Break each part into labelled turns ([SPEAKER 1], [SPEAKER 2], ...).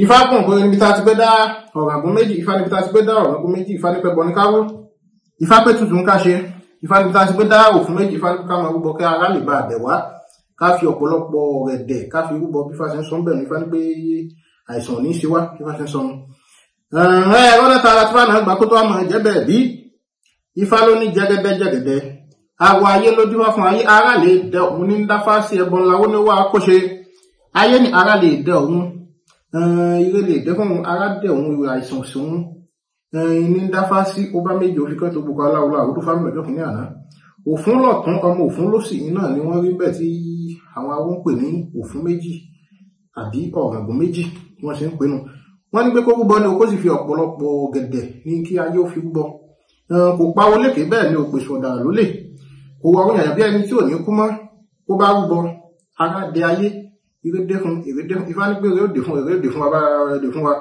[SPEAKER 1] Ifá pọ̀n pé níbi tá ti pé dá ọ̀ràngún méjì, Ifá níbi tá ti pé dá ọ̀ràngún méjì, Ifá ní pé bọ ní káwó, Ifá pé tuntun ká ṣe, Ifá níbi tá ti pé dá òfin méjì, Ifá ní ká máa rúbọ kí ara lè bá àbẹ̀ wá, ká fi ọ̀pọ̀lọpọ̀ rẹ̀dẹ̀ ká fi rúbọ bí Ifá ṣe ń sọ bẹ́ẹ̀ ní Ifá ní pé àìsàn ní ṣe wá bí Ifá ṣe ń sọ. Ọ̀nà tààrà tí wọ́n náà gbà kó tó wà máa jẹ́ bẹ́ẹ̀ bí Ifá ló ní jẹ́gẹ́dẹ́ jẹ́gẹ́dẹ́. Àwọ̀ ayé ló dín wá fún ayé, ara lè dẹ òun ní dáfá sí ẹbọn láwó ní wá kó ṣe. Ayé ní ara lè dẹ òun, ire lè dẹ fún ara dẹ òun ìwé àìsàn sí òun. Ní dáfá sí ó bá méjì ó fi kẹ́ tó gbogbo aláwọ̀ àwòrán fáwọn ọjọ́ kìíní àná. Òfún lọ̀tún ọmọ òfún ló sì iná ni wọ́n rí bẹ́ẹ̀ tí àwọn awó ń pè ní òfún méjì àbí ọ̀ràngún méjì tí wọ́n ṣe ń pinnu. Wọ́n ní pé kó rúbọ ní o kó sì fi ọ̀pọ̀lọpọ̀ gẹ̀dẹ̀ ní kí ayé ó fi rúbọ. Kò pawó lékè bẹ́ẹ̀ ni òpèsè ọ̀dà lólè. Kò wà wọ́n yàrá bí ẹni tí ò ní kú mọ́ kó bá rúbọ ara dé ayé ire dé fún èrè dé fún Ifá ní pé èrè ó dé fún èrè ó dé fún wa bá èrè dé fún wa.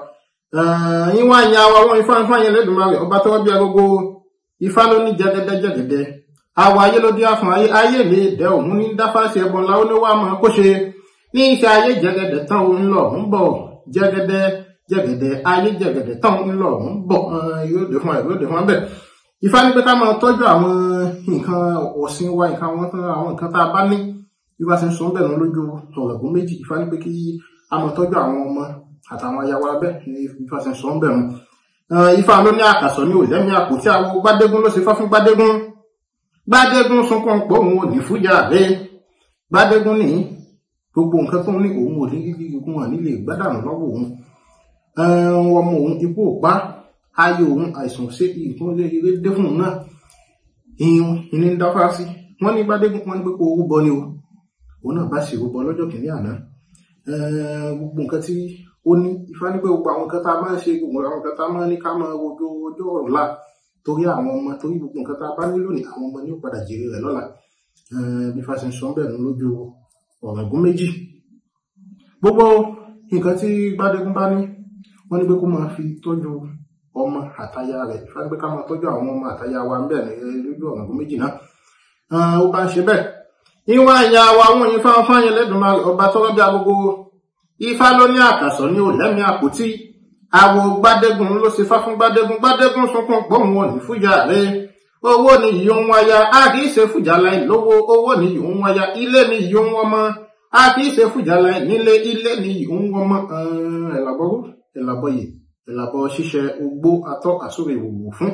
[SPEAKER 1] Yín wá yan wa wọ́n Ifá yẹn lẹ́dùnmarè ọba tọ́wọ́ bí agogo Ifá ló ní jẹ́gẹ́dẹ́ jẹ́gẹ́dẹ́. Àwọ̀ ayé ló dí á fún ayé, ayé lè dẹ òun ní dáfá sí ẹbọn láwó ní wá mọ́ kó ṣe. Ní iṣẹ́ ayé jẹ́gẹ́dẹ́ tán òun lọ ń bọ̀ jẹ́gẹ́dẹ́ jẹ́gẹ́dẹ́ ayé jẹ́gẹ́dẹ́ tán òun lọ ń bọ̀ èrè ó dé fún èrè ó dé fún wa bẹ́ẹ̀. Ifá ní pé ká máa tọ́jú àwọn nǹkan ọ̀sìn wa, àwọn nǹkan tá a bá ní. Ifá ṣe ń sọ bẹ́ẹ̀ lójú ọ̀ràngún méjì. Ifá ní pé kí a máa tọ́jú àwọn ọmọ àtàwọn aya wa bẹ́ẹ̀ ni Ifá ṣe ń sọ bẹ́ẹ̀. Ifá ló ní àkàsọ̀ ní òlẹ́mí àpótí àwọn Gbádégún ló ṣe fá fún Gbádégún. Gbádégún sunkún pọ̀ òun ò ní fújà rẹ̀. Gbádégún ní gbogbo nǹkan tó ní òun ò ní gígùn hàn nílé gbádànù lọ́wọ́ òun. Ọmọ òun ikú ò pa, ayé òun àìsàn sí ìkún lé ire dé fún òun náà. Ìyún ìní ń dáfá sí. Wọ́n ní Gbádégún wọ́n ní pé kó rúbọ ni o. Òun náà bá sì rúbọ lọ́jọ́ kìíní àná. Gbogbo nǹkan tí ó ní Ifá ní pé gbogbo àwọn nǹkan tá a máa ń ṣe, gbogbo àwọn nǹkan tá a máa ń ní ká máa rojo ọjọ́ ọ̀la torí àwọn ọmọ, torí gbogbo nǹkan tá a bá ní lónìí àwọn ọmọ ní ó padà jèrè rẹ̀ lọ́la. Bí Ifá ṣe ń sọ bẹ́ẹ̀ lójú ọ̀ràngún méjì. Gbogbo nǹkan tí Gbádégún bá ní wọ́n ní pé kó máa fi tọ́jú ọmọ àtaya rẹ̀. Ifá ní pé ká máa tọ́jú àwọn ọmọ àtaya wa ń bẹ̀ lójú ọ̀ràngún méjì náà. Ó bá ń ṣe bẹ́ẹ̀. Ìwà ìyá wa wọ́n Ifá fáyẹn lẹ́dùnmarè ọba tọ́rọ́ bí agogo. Ifá ló ní àkàsọ̀ ní òlẹ́mí àpótí. Àwọ̀ Gbádégún ló ṣe fá fún Gbádégún. Gbádégún sunkún pọ̀ òun ò ní fújà rẹ̀. Owó ni ìyó ń wáyà, a kì í ṣe fújà láì lówó. Owó ni ìyó ń wáyà, ilé ni ìyó ń wọ́mọ. A kì í ṣe fújà láì nílé, ilé ni ìyó ń wọ́mọ. Ẹ̀làbọ̀rú, ẹ̀làbọ̀yè, ẹ̀làbọ̀ ṣíṣe ogbó atọ́ àsúrè ìwòwò fún.